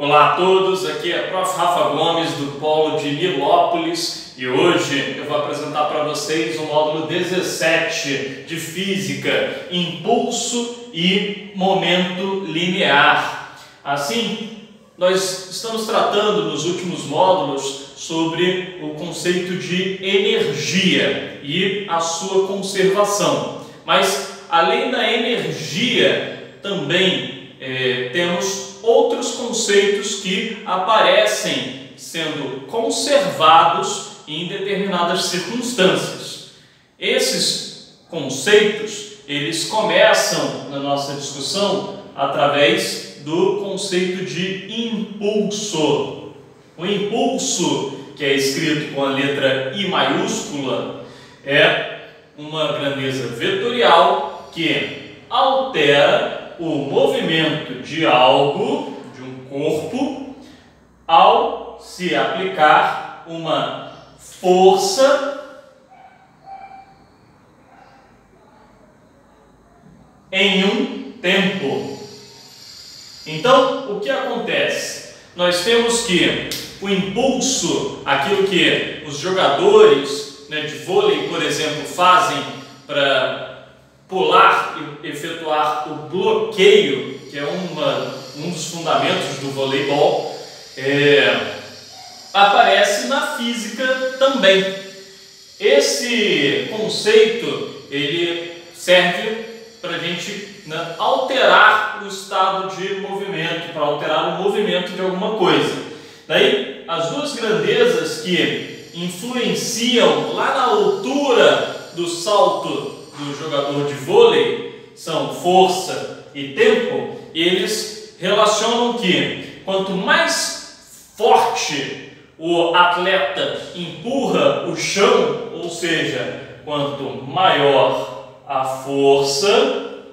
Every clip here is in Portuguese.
Olá a todos, aqui é Prof. Rafa Gomes do Polo de Nilópolis e hoje eu vou apresentar para vocês o módulo 17 de Física, Impulso e Momento Linear. Assim, nós estamos tratando nos últimos módulos sobre o conceito de energia e a sua conservação. Mas, além da energia, também temos outros conceitos que aparecem sendo conservados em determinadas circunstâncias. Esses conceitos, eles começam na nossa discussão através do conceito de impulso. O impulso, que é escrito com a letra I maiúscula, é uma grandeza vetorial que altera o movimento de algo, de um corpo, ao se aplicar uma força em um tempo. Então, o que acontece? Nós temos que o impulso, aquilo que os jogadores de vôlei, por exemplo, fazem para pular e efetuar o bloqueio, que é um dos fundamentos do voleibol, aparece na física também. Esse conceito ele serve para a gente alterar o estado de movimento, para alterar o movimento de alguma coisa. Daí, as duas grandezas que influenciam lá na altura do salto do jogador de vôlei são força e tempo, e eles relacionam que quanto mais forte o atleta empurra o chão, ou seja, quanto maior a força,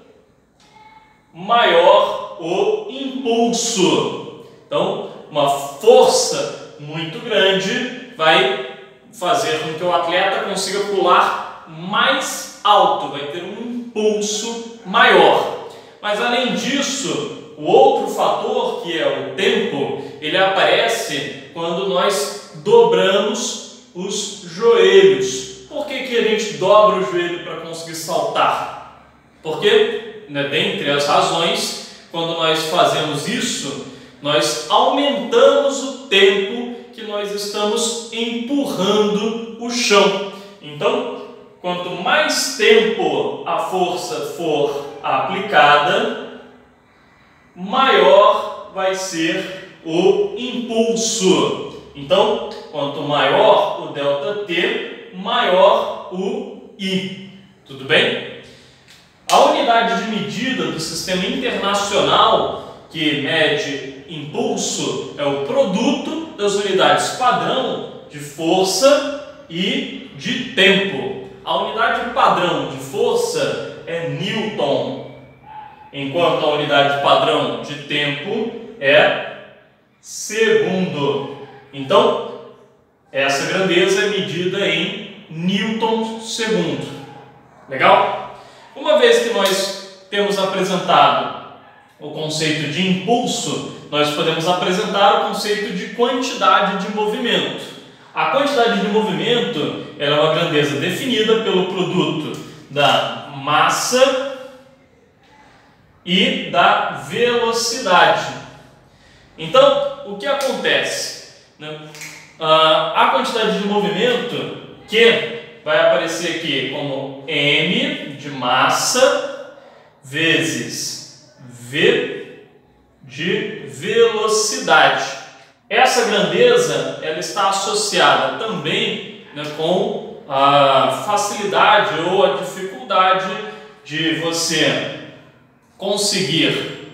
maior o impulso. Então, uma força muito grande vai fazer com que o atleta consiga pular mais alto, vai ter um impulso maior. Mas além disso, o outro fator, que é o tempo, ele aparece quando nós dobramos os joelhos. Por que a gente dobra o joelho para conseguir saltar? Porque, dentre as razões, quando nós fazemos isso, nós aumentamos o tempo que nós estamos empurrando o chão. Então, quanto mais tempo a força for aplicada, maior vai ser o impulso. Então, quanto maior o ΔT, maior o I. Tudo bem? A unidade de medida do sistema internacional que mede impulso é o produto das unidades padrão de força e de tempo. A unidade padrão de força é Newton, enquanto a unidade padrão de tempo é segundo. Então, essa grandeza é medida em Newton segundo. Legal? Uma vez que nós temos apresentado o conceito de impulso, nós podemos apresentar o conceito de quantidade de movimento. A quantidade de movimento é uma grandeza definida pelo produto da massa e da velocidade. Então, o que acontece? A quantidade de movimento, que vai aparecer aqui como m de massa vezes v de velocidade. Essa grandeza ela está associada também com a facilidade ou a dificuldade de você conseguir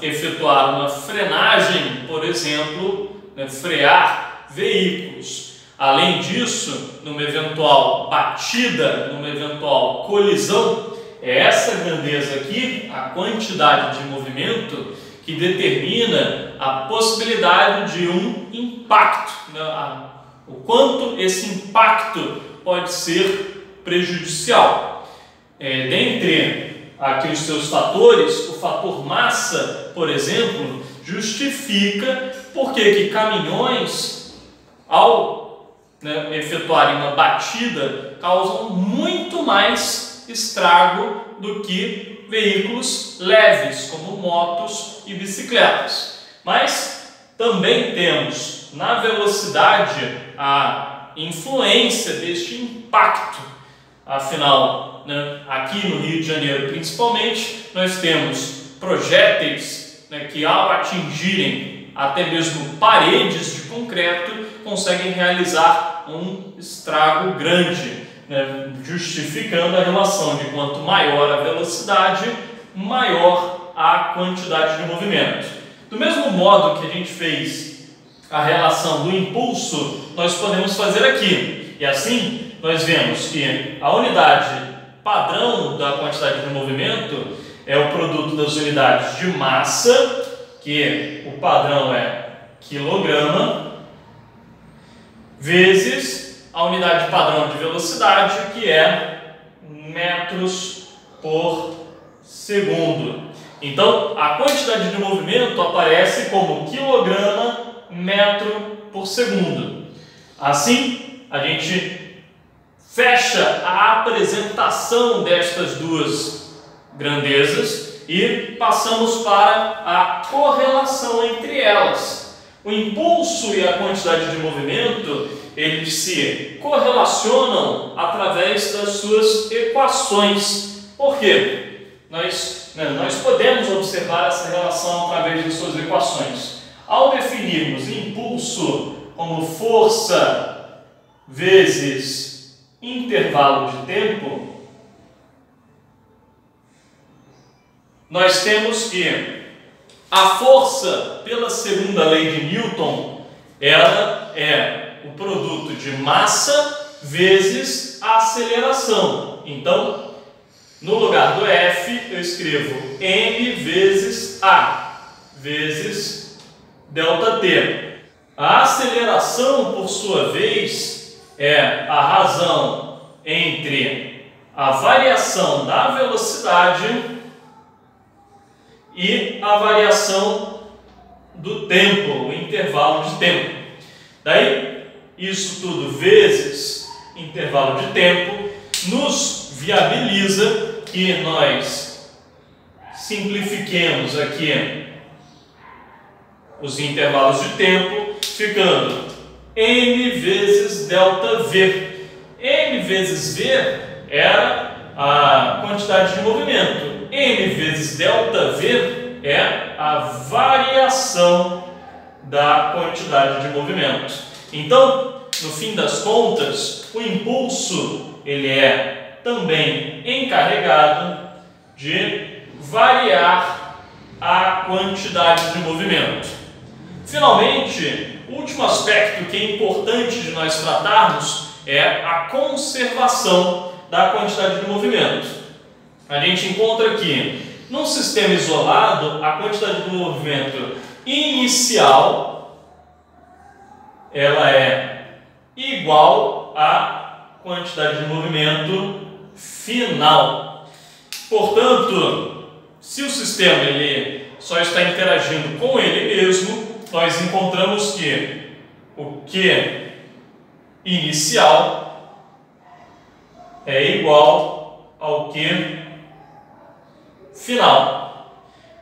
efetuar uma frenagem, por exemplo, frear veículos. Além disso, numa eventual batida, numa eventual colisão, é essa grandeza aqui, a quantidade de movimento, que determina a possibilidade de um impacto, o quanto esse impacto pode ser prejudicial. Dentre aqui os seus fatores, o fator massa, por exemplo, justifica por que caminhões, ao efetuarem uma batida, causam muito mais estrago do que veículos leves, como motos e bicicletas. Mas também temos na velocidade a influência deste impacto. Afinal, aqui no Rio de Janeiro principalmente, nós temos projéteis que ao atingirem até mesmo paredes de concreto, conseguem realizar um estrago grande, justificando a relação de quanto maior a velocidade, maior a quantidade de movimento. Do mesmo modo que a gente fez a relação do impulso, nós podemos fazer aqui. E assim, nós vemos que a unidade padrão da quantidade de movimento é o produto das unidades de massa, que o padrão é quilograma, vezes a unidade padrão de velocidade, que é metros por segundo. Então, a quantidade de movimento aparece como quilograma metro por segundo. Assim, a gente fecha a apresentação destas duas grandezas e passamos para a correlação entre elas. O impulso e a quantidade de movimento, eles se correlacionam através das suas equações. Por quê? Nós podemos observar essa relação através de suas equações. Ao definirmos impulso como força vezes intervalo de tempo, nós temos que a força, pela segunda lei de Newton, ela é o produto de massa vezes a aceleração. Então, no lugar do F, eu escrevo m vezes a vezes ΔT. A aceleração, por sua vez, é a razão entre a variação da velocidade e a variação do tempo, o intervalo de tempo. Daí, isso tudo vezes intervalo de tempo nos viabiliza que nós simplifiquemos aqui os intervalos de tempo, ficando m vezes ΔV. M vezes V era a quantidade de movimento. M vezes ΔV é a variação da quantidade de movimento. Então, no fim das contas, o impulso ele é também encarregado de variar a quantidade de movimento. Finalmente, o último aspecto que é importante de nós tratarmos é a conservação da quantidade de movimento. A gente encontra aqui, num sistema isolado, a quantidade de movimento inicial ela é igual à quantidade de movimento final. Portanto, se o sistema ele só está interagindo com ele mesmo, nós encontramos que o Q inicial é igual ao Q final.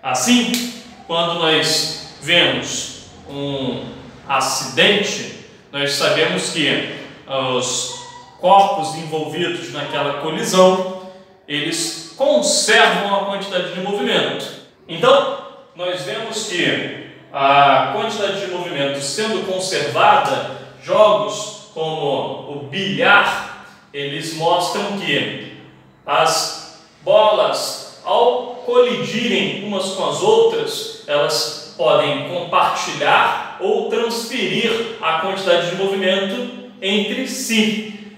Assim, quando nós vemos um acidente, nós sabemos que os corpos envolvidos naquela colisão, eles conservam a quantidade de movimento. Então, nós vemos que a quantidade de movimento sendo conservada, jogos como o bilhar, eles mostram que as bolas, ao colidirem umas com as outras, elas podem compartilhar ou transferir a quantidade de movimento entre si.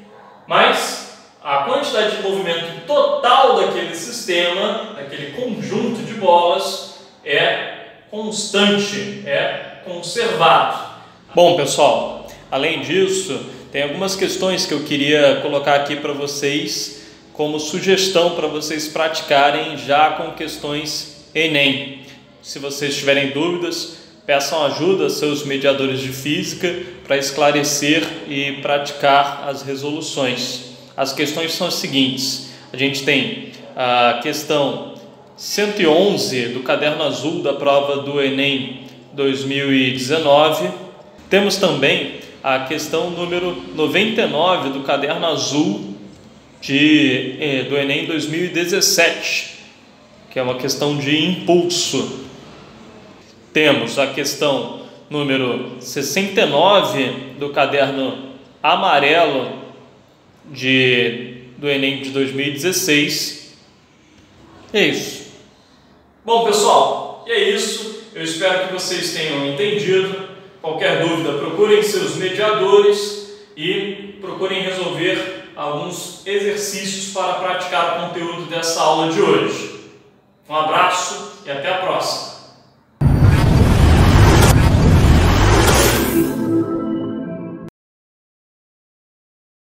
Mas a quantidade de movimento total daquele sistema, daquele conjunto de bolas, é constante, é conservado. Bom, pessoal, além disso, tem algumas questões que eu queria colocar aqui para vocês como sugestão para vocês praticarem já com questões Enem. Se vocês tiverem dúvidas, peçam ajuda aos seus mediadores de física para esclarecer e praticar as resoluções. As questões são as seguintes: a gente tem a questão 111 do caderno azul da prova do Enem 2019. Temos também a questão número 99 do caderno azul do Enem 2017, que é uma questão de impulso. Temos a questão número 69 do caderno amarelo do Enem de 2016. É isso. Bom, pessoal, é isso. Eu espero que vocês tenham entendido. Qualquer dúvida, procurem seus mediadores e procurem resolver alguns exercícios para praticar o conteúdo dessa aula de hoje. Um abraço e até a próxima.